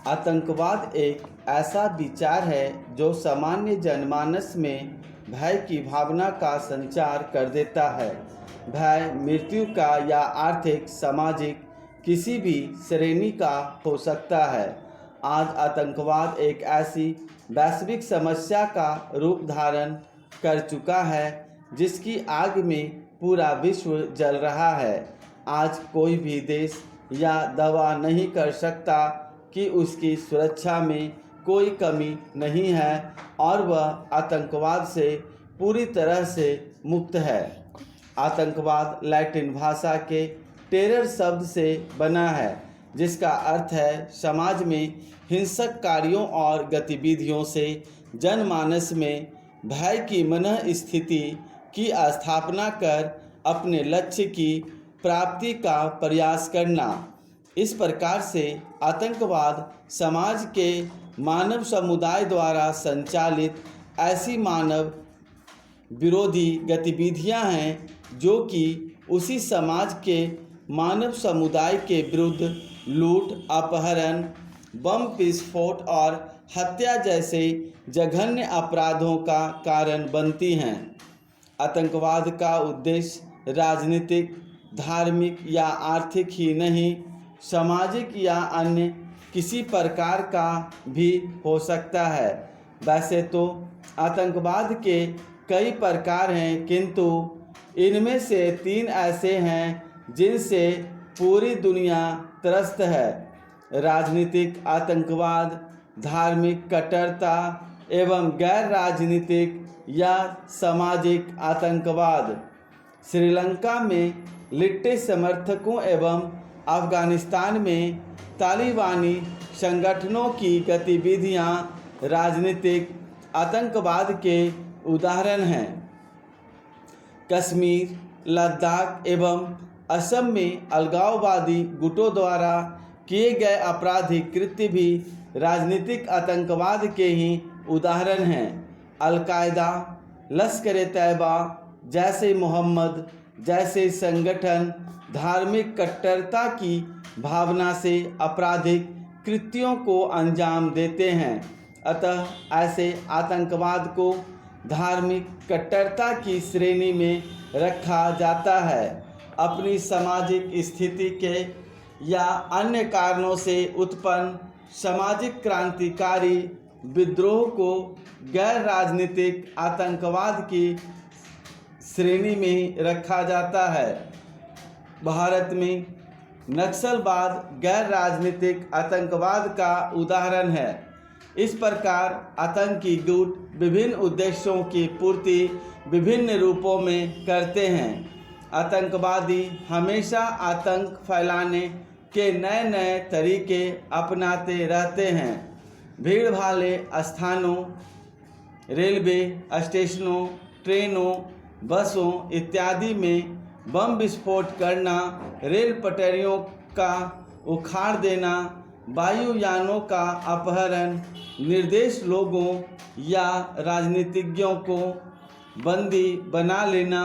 आतंकवाद एक ऐसा विचार है जो सामान्य जनमानस में भय की भावना का संचार कर देता है। भय मृत्यु का या आर्थिक, सामाजिक किसी भी श्रेणी का हो सकता है। आज आतंकवाद एक ऐसी वैश्विक समस्या का रूप धारण कर चुका है जिसकी आग में पूरा विश्व जल रहा है। आज कोई भी देश या दावा नहीं कर सकता कि उसकी सुरक्षा में कोई कमी नहीं है और वह आतंकवाद से पूरी तरह से मुक्त है। आतंकवाद लैटिन भाषा के टेरर शब्द से बना है, जिसका अर्थ है समाज में हिंसक कार्यों और गतिविधियों से जनमानस में भय की मनः स्थिति की स्थापना कर अपने लक्ष्य की प्राप्ति का प्रयास करना। इस प्रकार से आतंकवाद समाज के मानव समुदाय द्वारा संचालित ऐसी मानव विरोधी गतिविधियां हैं जो कि उसी समाज के मानव समुदाय के विरुद्ध लूट, अपहरण, बम विस्फोट और हत्या जैसे जघन्य अपराधों का कारण बनती हैं। आतंकवाद का उद्देश्य राजनीतिक, धार्मिक या आर्थिक ही नहीं, सामाजिक या अन्य किसी प्रकार का भी हो सकता है। वैसे तो आतंकवाद के कई प्रकार हैं, किंतु इनमें से 3 ऐसे हैं जिनसे पूरी दुनिया त्रस्त है: राजनीतिक आतंकवाद, धार्मिक कट्टरता एवं गैर राजनीतिक या सामाजिक आतंकवाद। श्रीलंका में लिट्टे समर्थकों एवं अफगानिस्तान में तालिबानी संगठनों की गतिविधियां राजनीतिक आतंकवाद के उदाहरण हैं। कश्मीर, लद्दाख एवं असम में अलगाववादी गुटों द्वारा किए गए आपराधिक कृत्य भी राजनीतिक आतंकवाद के ही उदाहरण हैं। अल-कायदा, लश्कर-ए-तैयबा जैसे मोहम्मद जैसे संगठन धार्मिक कट्टरता की भावना से आपराधिक कृत्यों को अंजाम देते हैं। अतः ऐसे आतंकवाद को धार्मिक कट्टरता की श्रेणी में रखा जाता है। अपनी सामाजिक स्थिति के या अन्य कारणों से उत्पन्न सामाजिक क्रांतिकारी विद्रोह को गैर राजनीतिक आतंकवाद की श्रेणी में रखा जाता है। भारत में नक्सलवाद गैर राजनीतिक आतंकवाद का उदाहरण है। इस प्रकार आतंकी गुट विभिन्न उद्देश्यों की पूर्ति विभिन्न रूपों में करते हैं। आतंकवादी हमेशा आतंक फैलाने के नए नए तरीके अपनाते रहते हैं। भीड़ भाड़ स्थानों, रेलवे स्टेशनों, ट्रेनों, बसों इत्यादि में बम विस्फोट करना, रेल पटरियों का उखाड़ देना, वायुयानों का अपहरण, निर्दोष लोगों या राजनीतिज्ञों को बंदी बना लेना,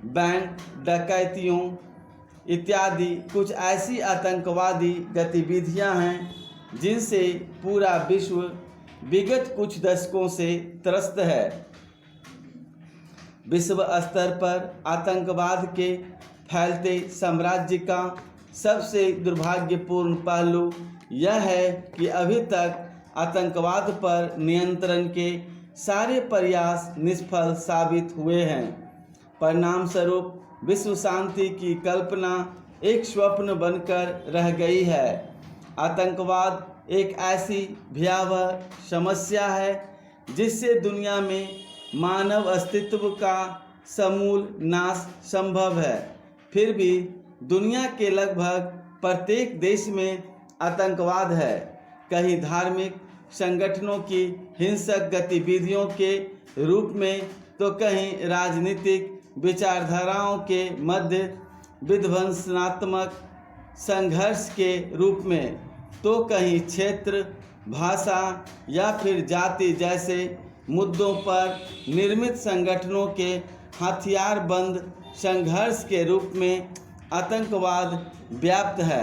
बैंक डकैतियों इत्यादि कुछ ऐसी आतंकवादी गतिविधियां हैं जिनसे पूरा विश्व विगत कुछ दशकों से त्रस्त है। विश्व स्तर पर आतंकवाद के फैलते साम्राज्य का सबसे दुर्भाग्यपूर्ण पहलू यह है कि अभी तक आतंकवाद पर नियंत्रण के सारे प्रयास निष्फल साबित हुए हैं। परिणाम स्वरूप विश्व शांति की कल्पना एक स्वप्न बनकर रह गई है। आतंकवाद एक ऐसी भयावह समस्या है जिससे दुनिया में मानव अस्तित्व का समूल नाश संभव है। फिर भी दुनिया के लगभग प्रत्येक देश में आतंकवाद है। कहीं धार्मिक संगठनों की हिंसक गतिविधियों के रूप में, तो कहीं राजनीतिक विचारधाराओं के मध्य विध्वंसनात्मक संघर्ष के रूप में, तो कहीं क्षेत्र, भाषा या फिर जाति जैसे मुद्दों पर निर्मित संगठनों के हथियारबंद संघर्ष के रूप में आतंकवाद व्याप्त है।